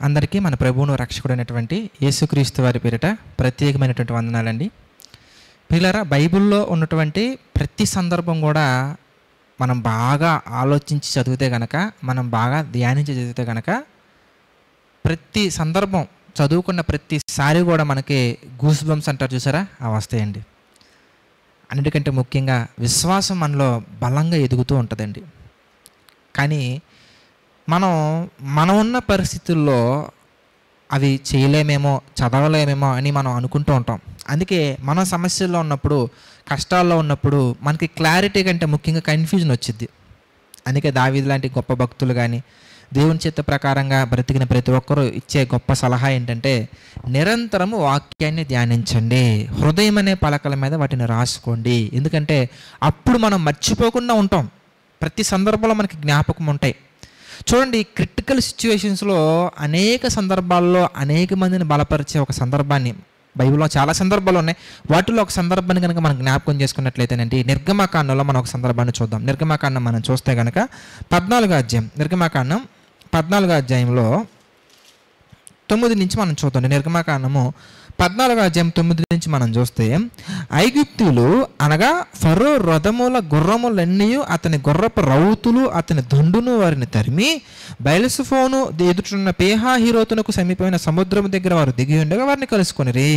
అందరికీ మన ప్రభువును రక్షకుడైనటువంటి యేసుక్రీస్తు వారి పేరిట ప్రత్యేకమైనటువంటి వందనాలండి. పిల్లరా, బైబిల్లో ఉన్నటువంటి ప్రతి సందర్భం కూడా మనం బాగా ఆలోచించి చదివితే కనుక, మనం బాగా ధ్యానించి చదివితే కనుక, ప్రతి సందర్భం చదువుకున్న ప్రతిసారి కూడా మనకి గూస్ బంప్స్ అంటారు చూసారా, అవి వస్తాయండి. అన్నిటికంటే ముఖ్యంగా విశ్వాసం మనలో బలంగా ఎదుగుతూ ఉంటుందండి. కానీ మనం ఉన్న పరిస్థితుల్లో అవి చేయలేమేమో, చదవలేమేమో అని మనం అనుకుంటూ ఉంటాం. అందుకే మనం సమస్యల్లో ఉన్నప్పుడు, కష్టాల్లో ఉన్నప్పుడు మనకి క్లారిటీ కంటే ముఖ్యంగా కన్ఫ్యూజన్ వచ్చింది. అందుకే దావీదు లాంటి గొప్ప భక్తులు కానీ, దేవుని చిత్త ప్రకారంగా బ్రతికిన ప్రతి ఒక్కరూ ఇచ్చే గొప్ప సలహా ఏంటంటే, నిరంతరము వాక్యాన్ని ధ్యానించండి, హృదయం అనే పలకల మీద వాటిని రాసుకోండి. ఎందుకంటే అప్పుడు మనం మర్చిపోకుండా ఉంటాం. ప్రతి సందర్భంలో మనకి జ్ఞాపకం ఉంటాయి. చూడండి, క్రిటికల్ సిచ్యువేషన్స్లో అనేక సందర్భాల్లో అనేక మందిని బలపరిచే ఒక సందర్భాన్ని బైబిల్లో చాలా సందర్భాలు ఉన్నాయి. వాటిలో ఒక సందర్భాన్ని కనుక మనం జ్ఞాపకం చేసుకున్నట్లయితేనండి, నిర్గమకాండంలో మనం ఒక సందర్భాన్ని చూద్దాం. నిర్గమకాండం మనం చూస్తే కనుక 14వ అధ్యాయం, నిర్గమకాండం 14వ అధ్యాయంలో 9 నుంచి మనం చూద్దాం. నిర్గమకాండము 14వ అధ్యాయం 9 నుంచి మనం చూస్తే, ఐగుప్తీయులు అనగా ఫరో రథముల గుర్రములన్నీ, అతని గుర్రపు రౌతులు, అతని దండును వారిని తరిమి బయలుసుఫోను ఎదుటిన్న పేహాహీరోతునకు సమీపమైన సముద్రం దగ్గర వారు దిగి ఉండగా వారిని కలుసుకొనిరి.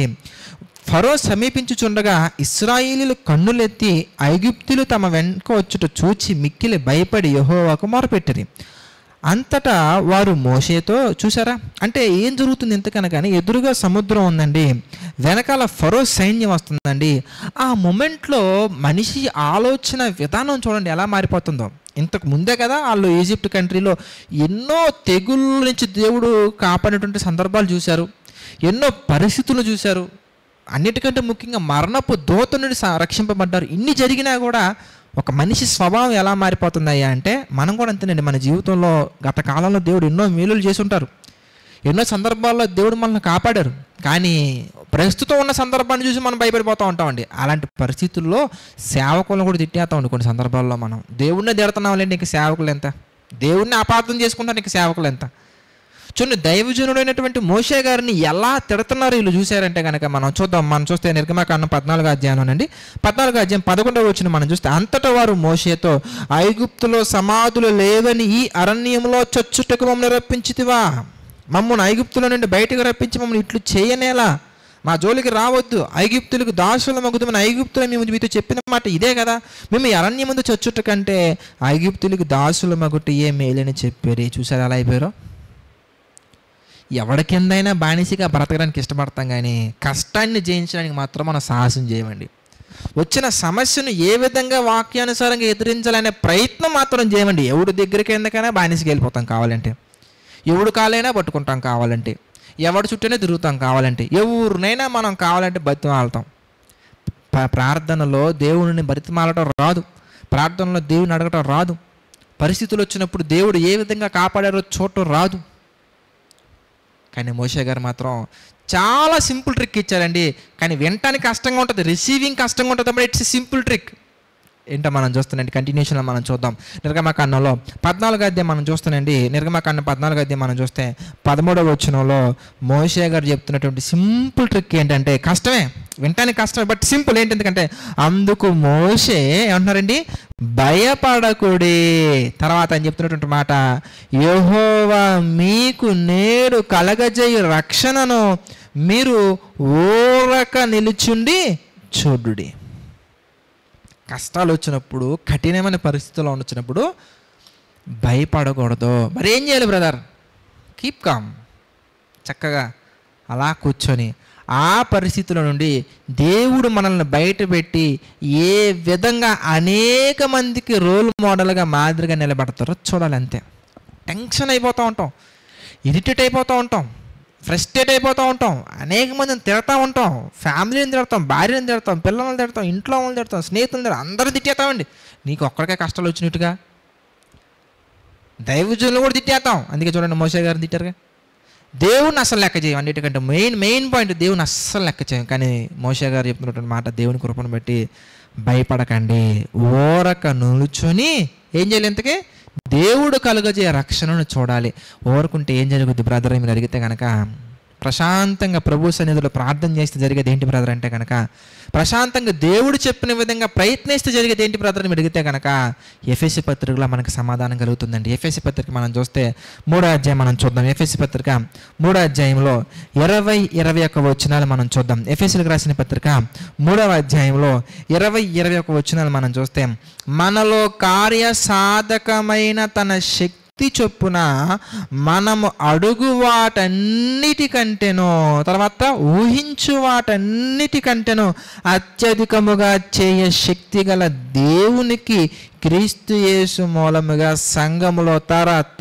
ఫరో సమీపించుచుండగా ఇశ్రాయేలీయులు కన్నులెత్తి ఐగుప్తీయులు తమ వెనుక వచ్చుట చూచి మిక్కిలి భయపడి యెహోవాకు మొరపెట్టిరి. అంతటా వారు మోషేతో, చూసారా అంటే ఏం జరుగుతుంది ఇంతకనగానే, ఎదురుగా సముద్రం ఉందండి, వెనకాల ఫరో సైన్యం వస్తుందండి. ఆ మూమెంట్లో మనిషి ఆలోచన విధానం చూడండి ఎలా మారిపోతుందో. ఇంతకు ముందే కదా వాళ్ళు ఈజిప్ట్ కంట్రీలో ఎన్నో తెగుళ్ళ నుంచి దేవుడు కాపాడినటువంటి సందర్భాలు చూశారు, ఎన్నో పరిస్థితులు చూశారు. అన్నిటికంటే ముఖ్యంగా మరణపు దూత నుండి రక్షింపబడ్డారు. ఇన్ని జరిగినా కూడా ఒక మనిషి స్వభావం ఎలా మారిపోతుందయ్యా అంటే, మనం కూడా అంతేనండి. మన జీవితంలో గత కాలంలో దేవుడు ఎన్నో మేలులు చేసి ఉంటారు, ఎన్నో సందర్భాల్లో దేవుడు మనల్ని కాపాడారు. కానీ ప్రస్తుతం ఉన్న సందర్భాన్ని చూసి మనం భయపడిపోతూ ఉంటామండి. అలాంటి పరిస్థితుల్లో సేవకులను కూడా తిట్టేస్తామండి. కొన్ని సందర్భాల్లో మనం దేవుడినే తిడుతున్నాంలేండి, ఇంక సేవకులు ఎంత, దేవుడిని అపార్థం చేసుకుంటాను, ఇంక సేవకులు ఎంత. చూడండి, దైవజనుడైనటువంటి మోషే గారిని ఎలా తిడుతున్నారు వీళ్ళు చూశారంటే కనుక మనం చూద్దాం. మనం చూస్తే నిర్గమకాండం 14వ అధ్యాయంలోనండి, 14వ అధ్యాయం 11వ వచనం మనం చూస్తే, అంతటా వారు మోషేతో, ఐగుప్తులో సమాధులు లేవని ఈ అరణ్యంలో చచ్చుటకు మమ్మల్ని రప్పించితివా? మమ్మల్ని ఐగుప్తులో నుండి బయటకు రప్పించి మమ్మల్ని ఇట్లు చేయనేలా? మా జోలికి రావద్దు, ఐగుప్తులకు దాసుల మగుదమని ఐగుప్తులు మేము మీతో చెప్పిన మాట ఇదే కదా. మేము ఈ అరణ్యం ముందు చచ్చుట కంటే ఐగుప్తులకు దాసుల మగుట ఏ మేలని చెప్పారు. చూసారు ఎలా అయిపోయారో. ఎవరి కిందైనా బానిసగా బ్రతకడానికి ఇష్టపడతాం, కానీ కష్టాన్ని జయించడానికి మాత్రం మనం సాహసం చేయమండి. వచ్చిన సమస్యను ఏ విధంగా వాక్యానుసారంగా ఎదిరించాలనే ప్రయత్నం మాత్రం చేయమండి. ఎవడి దగ్గరికి ఎందుకైనా బానిసకి వెళ్ళిపోతాం కావాలంటే, ఎవడు కాలైనా పట్టుకుంటాం కావాలంటే, ఎవడి చుట్టూనే తిరుగుతాం కావాలంటే, ఎవరినైనా మనం కావాలంటే బతిమాలతాం. ప్రార్థనలో దేవుడిని బతిమాలటం రాదు, ప్రార్థనలో దేవుడిని అడగటం రాదు, పరిస్థితులు వచ్చినప్పుడు దేవుడు ఏ విధంగా కాపాడారో చూడటం రాదు. కానీ మోషే గారు మాత్రం చాలా సింపుల్ ట్రిక్ ఇచ్చారండి. కానీ వినటానికి కష్టంగా ఉంటుంది, రిసీవింగ్ కష్టంగా ఉంటుంది. But it's simple trick. ఏంటో మనం చూస్తానండి, కంటిన్యూషన్లో మనం చూద్దాం. నిర్గమకాండంలో 14వ అధ్యాయం మనం చూస్తానండి. నిర్గమకాండం 14వ అధ్యాయం మనం చూస్తే 13వ వచనంలో మోషే గారు చెప్తున్నటువంటి సింపుల్ ట్రిక్ ఏంటంటే, కష్టమే, వినటానికి కష్టమే, బట్ సింపుల్. ఏంటి ఎందుకంటే, అందుకు మోషే ఏమంటున్నారండి, భయపడకుడి. తర్వాత ఆయన చెప్తున్నటువంటి మాట, యెహోవా మీకు నేడు కలగజేయు రక్షణను మీరు ఊరక నిలుచుండి చూడుడి. కష్టాలు వచ్చినప్పుడు, కఠినమైన పరిస్థితుల్లో వచ్చినప్పుడు భయపడకూడదు. మరి ఏం చేయాలి బ్రదర్? కీప్ కామ్, చక్కగా అలా కూర్చొని ఆ పరిస్థితుల నుండి దేవుడు మనల్ని బయటపెట్టి ఏ విధంగా అనేక మందికి రోల్ మోడల్గా మాదిరిగా నిలబడతారో చూడాలి. అంతే. టెన్షన్ అయిపోతూ ఉంటాం, ఇరిటేట్ అయిపోతూ ఉంటాం, ఫ్రస్ట్రేట్ అయిపోతూ ఉంటాం, అనేక మందిని తిడతా ఉంటాం, ఫ్యామిలీని తిడతాం, భార్యని తిడతాం, పిల్లల్ని తిడతాం, ఇంట్లో వాళ్ళని తిడతాం, స్నేహితులను తిడతాం, అందరూ తిట్టేస్తామండి. నీకు ఒక్కడికే కష్టాలు వచ్చినట్టుగా దైవజనులు కూడా తిట్టేస్తాం. అందుకే చూడండి, మోషే గారిని తిట్టారుగా. దేవుని అస్సలు లెక్క చేయం. అన్నిటికంటే మెయిన్ పాయింట్, దేవుని అస్సలు లెక్క చేయం. కానీ మోషే గారు చెప్తున్నటువంటి మాట, దేవుని కృపను బట్టి భయపడకండి, ఓరక నిలుచుని ఏం చేయాలి? ఇంతకీ దేవుడు కలుగజేయ రక్షణను చూడాలి. ఓరుకుంటే ఏం జరుగుద్ది బ్రదర్ మీరు అడిగితే కనుక, ప్రశాంతంగా ప్రభు సన్నిధిలో ప్రార్థన చేస్తే జరిగేది ఏంటి బ్రదర్ అంటే కనుక, ప్రశాంతంగా దేవుడు చెప్పిన విధంగా ప్రయత్నిస్తే జరిగేది ఏంటి బ్రదర్ అని అడిగితే కనుక, ఎఫెసీ పత్రికలో మనకు సమాధానం కలుగుతుందండి. ఎఫెసీ పత్రిక మనం చూస్తే 3వ అధ్యాయం మనం చూద్దాం. ఎఫెసీ పత్రిక 3వ అధ్యాయంలో 20-21 వచనాలు మనం చూద్దాం. ఎఫెసీలకు రాసిన పత్రిక 3వ అధ్యాయంలో 20-21 వచనాలు మనం చూస్తే, మనలో కార్యసాధకమైన తన శక్తి చొప్పున మనము అడుగు వాటన్నిటికంటేనో, తర్వాత ఊహించు వాటన్నిటికంటేనో అత్యధికముగా చేయ శక్తి గల దేవునికి క్రీస్తు యేసు మూలముగా సంఘములో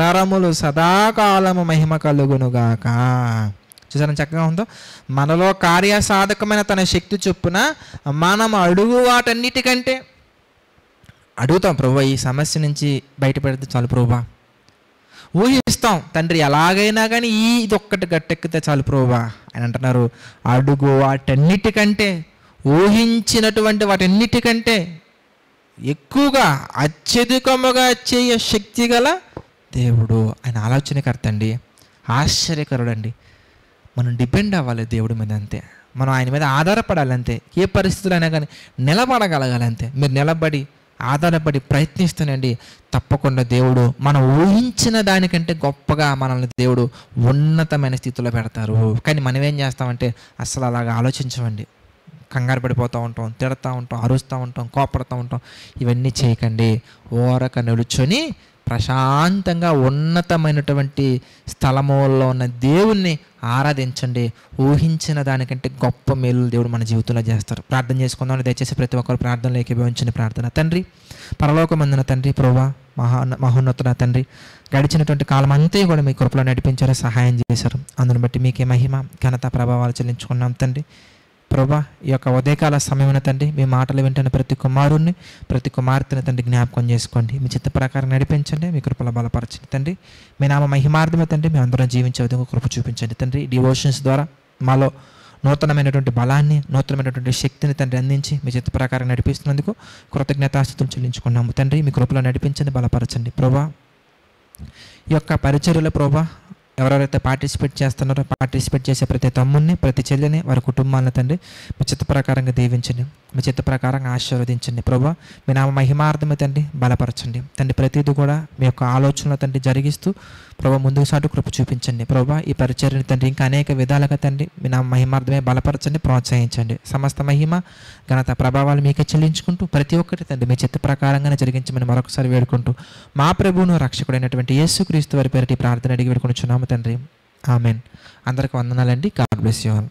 తరములు సదాకాలము మహిమ కలుగునుగాక. చూసారా చక్కగా ఉందో? మనలో కార్యసాధకమైన తన శక్తి చొప్పున మనం అడుగు వాటన్నిటికంటే, అడుగుతాం ప్రభువా ఈ సమస్య నుంచి బయటపడితే చాలు ప్రభువా, ఊహిస్తాం తండ్రి ఎలాగైనా కానీ ఇది ఒక్కటి గట్టెక్కితే చాలు ప్రభువా అని అంటున్నారు. అడుగు వాటన్నిటికంటే, ఊహించినటువంటి వాటన్నిటికంటే ఎక్కువగా అత్యధికముగా చేయ శక్తి గల దేవుడు. ఆయన ఆలోచనకర్త అండి, ఆశ్చర్యకరుడు అండి. మనం డిపెండ్ అవ్వాలి దేవుడి మీద అంతే, మనం ఆయన మీద ఆధారపడాలి అంతే. ఏ పరిస్థితులు అయినా కానీ నిలబడగలగాలి అంతే. మీరు నిలబడి ఆధారపడి ప్రయత్నిస్తానండి, తప్పకుండా దేవుడు మనం ఊహించిన దానికంటే గొప్పగా మనల్ని దేవుడు ఉన్నతమైన స్థితిలో పెడతారు. కానీ మనం ఏం చేస్తామంటే అసలు అలాగా ఆలోచించమండి, కంగారు పడిపోతూ ఉంటాం, తిడతా ఉంటాం, అరుస్తూ ఉంటాం, కోపడుతూ ఉంటాం. ఇవన్నీ చేయకండి. ఓరక నిలుచొని ప్రశాంతంగా ఉన్నతమైనటువంటి స్థలములో ఉన్న దేవుణ్ణి ఆరాధించండి. ఊహించిన దానికంటే గొప్ప మేలు దేవుడు మన జీవితంలో చేస్తారు. ప్రార్థన చేసుకుందాం. దయచేసి ప్రతి ఒక్కరు ప్రార్థనలో ఏకీభవించిన ప్రార్థన. తండ్రి, పరలోకమందున తండ్రి, ప్రభువా, మహోన్నతుడ తండ్రి, గడిచినటువంటి కాలం అంతా కూడా మీ కృపలో నడిపించారు, సహాయం చేశారు. అందుని బట్టి మీకే మహిమ ఘనత ప్రభావాలు చెల్లించుకున్నాం తండ్రి. ప్రభా, ఈ యొక్క ఉదయకాల సమయమున తండ్రి మీ మాటలు వింటున్న ప్రతి కుమారుణ్ణి, ప్రతి కుమార్తెను తండ్రి జ్ఞాపకం చేసుకోండి. మీ చిత్త ప్రకారం నడిపించండి, మీ కృపలో బలపరచండి తండ్రి. మీ నామ మహిమార్థమే తండ్రి మేము అందరం జీవించే విధంగా కృప చూపించండి తండ్రి. డివోషన్స్ ద్వారా మాలో నూతనమైనటువంటి బలాన్ని, నూతనమైనటువంటి శక్తిని తండ్రి అందించి మీ చిత్త ప్రకారం నడిపిస్తున్నందుకు కృతజ్ఞతాస్తుతులు చెల్లించుకున్నాము తండ్రి. మీ కృపలో నడిపించండి, బలపరచండి ప్రభా. ఈ యొక్క పరిచర్యలో ప్రభా ఎవరెవరైతే పార్టిసిపేట్ చేస్తున్నారో పార్టిసిపేట్ చేసే ప్రతి తమ్ముడిని, ప్రతి చెల్లిని, వారి కుటుంబాలను తండ్రి మీ చిత్త ప్రకారంగా దీవించండి, మీ చిత్త ప్రకారంగా ఆశీర్వదించండి ప్రభా. మీ నామ మహిమార్థమే తండ్రి బలపరచండి తండ్రి. ప్రతిదీ కూడా మీ యొక్క ఆలోచనలు తండ్రి జరిగిస్తూ ప్రభా ముందుకు సాటు కృప చూపించండి ప్రభా. ఈ పరిచర్యని తండ్రి ఇంకా అనేక విధాలుగా తండ్రి మీ నామ మహిమార్థమే బలపరచండి, ప్రోత్సహించండి. సమస్త మహిమ ఘనత ప్రభావాలు మీకే చెల్లించుకుంటూ ప్రతి ఒక్కటి తండ్రి మీ చిత్త ప్రకారంగానే జరిగించమని మరొకసారి వేడుకుంటూ మా ప్రభువును రక్షకుడైనటువంటి యేసుక్రీస్తు వారి పేరిట ప్రార్థన అడిగి వేడుకొనుచున్నాము తండ్రి. ఆమెన్. అందరికీ వందనాలండి. God bless you all.